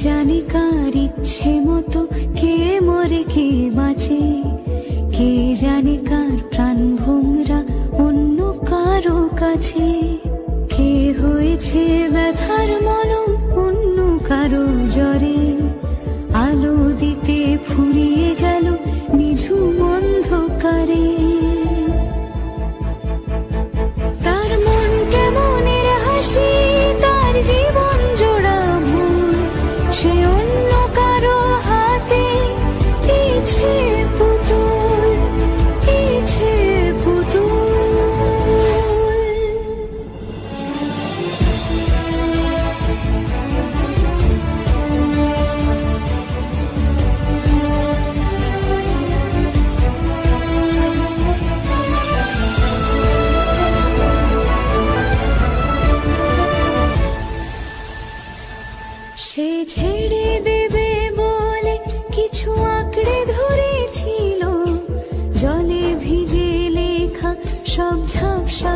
জানে কার ইচ্ছে মতো কে মরে কে বাঁচে, কে জানে কার প্রাণ ভোমরা অন্য কারো কাছে, কে হয়েছে ব্যথার মলম অন্য কারো জ্বরে, আলো দিতে ফুরিয়ে গেল নিঝুম অন্ধকারে। তার মন কেমনের হাসি, তার জীবন জোড়া ভুল, সে অন্য কারো হাতে ইচ্ছে পুতুল, ইচ্ছে পুতুল। সে ছেড়ে দেবে বলে কিছু আঁকড়ে ধরেছিল, জলে ভিজে লেখা সব ঝাপসা